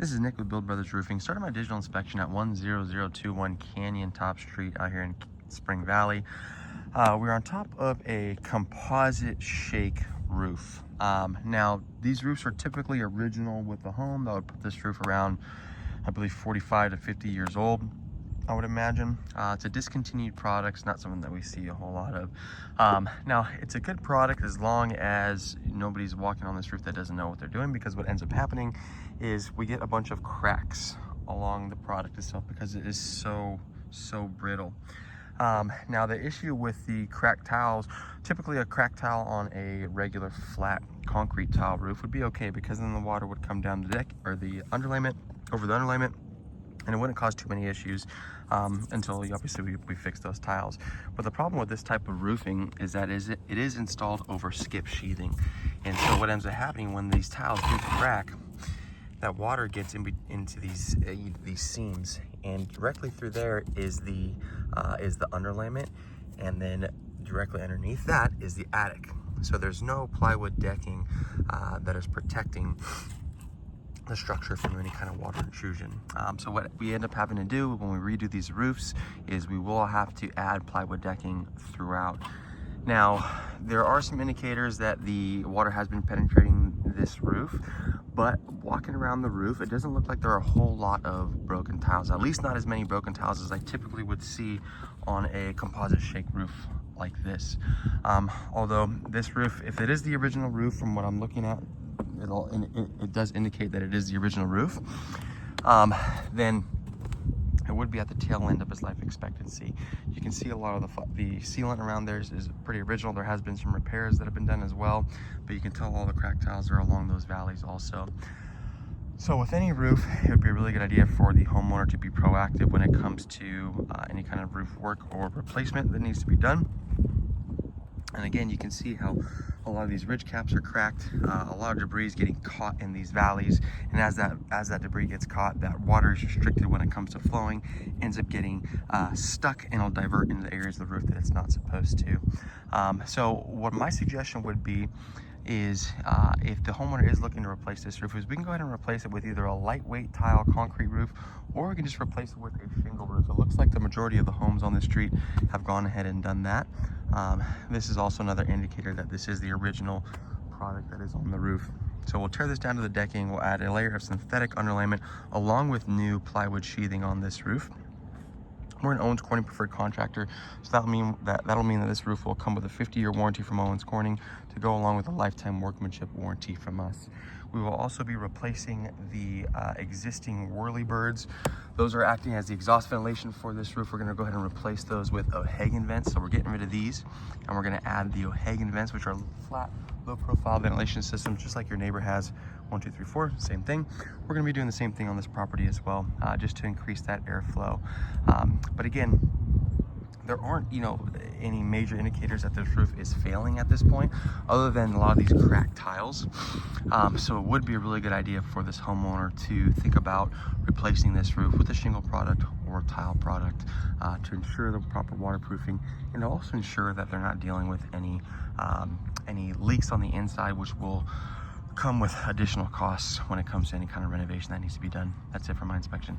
This is Nick with Build Brothers Roofing. Started my digital inspection at 10021 Canyon Top Street out here in Spring Valley. We're on top of a composite shake roof. Now, these roofs are typically original with the home. That would put this roof around, I believe, 45 to 50 years old, I would imagine. It's a discontinued product. It's not something that we see a whole lot of. Now, it's a good product as long as nobody's walking on this roof that doesn't know what they're doing, because what ends up happening is we get a bunch of cracks along the product itself because it is so brittle. Now, the issue with the cracked tiles, typically a cracked tile on a regular flat concrete tile roof would be okay, because then the water would come down the deck or the underlayment, over the underlayment, and it wouldn't cause too many issues until obviously we fix those tiles. But the problem with this type of roofing is that it is installed over skip sheathing, and so what ends up happening when these tiles do crack, that water gets into these seams, and directly through there is the underlayment, and then directly underneath that is the attic. So there's no plywood decking that is protecting the structure from any kind of water intrusion. So what we end up having to do when we redo these roofs is we will have to add plywood decking throughout. Now, there are some indicators that the water has been penetrating this roof, but walking around the roof, it doesn't look like there are a whole lot of broken tiles, at least not as many broken tiles as I typically would see on a composite shake roof like this. Although this roof, if it is the original roof from what I'm looking at, it does indicate that it is the original roof, then it would be at the tail end of its life expectancy. You can see a lot of the sealant around there is pretty original. There has been some repairs that have been done as well, but you can tell all the cracked tiles are along those valleys also. So with any roof, it would be a really good idea for the homeowner to be proactive when it comes to any kind of roof work or replacement that needs to be done. And again, you can see how a lot of these ridge caps are cracked. A lot of debris is getting caught in these valleys, and as that debris gets caught, that water is restricted when it comes to flowing, ends up getting stuck, and it'll divert into the areas of the roof that it's not supposed to. So what my suggestion would be is if the homeowner is looking to replace this roof, is we can go ahead and replace it with either a lightweight tile concrete roof, or we can just replace it with a shingle roof. It looks like the majority of the homes on the street have gone ahead and done that. This is also another indicator that this is the original product that is on the roof. So we'll tear this down to the decking. We'll add a layer of synthetic underlayment along with new plywood sheathing on this roof. We're an Owens Corning preferred contractor, so that'll mean that this roof will come with a 50-year warranty from Owens Corning to go along with a lifetime workmanship warranty from us. We will also be replacing the existing whirlybirds. Those are acting as the exhaust ventilation for this roof. We're going to go ahead and replace those with O'Hagan vents. So we're getting rid of these, and we're going to add the O'Hagan vents, which are flat, low-profile ventilation systems, just like your neighbor has. 1, 2, 3, 4, same thing. We're going to be doing the same thing on this property as well, just to increase that airflow. But again, there aren't, any major indicators that this roof is failing at this point, other than a lot of these cracked tiles. So it would be a really good idea for this homeowner to think about replacing this roof with a shingle product or a tile product to ensure the proper waterproofing, and also ensure that they're not dealing with any leaks on the inside, which will come with additional costs when it comes to any kind of renovation that needs to be done. That's it for my inspection.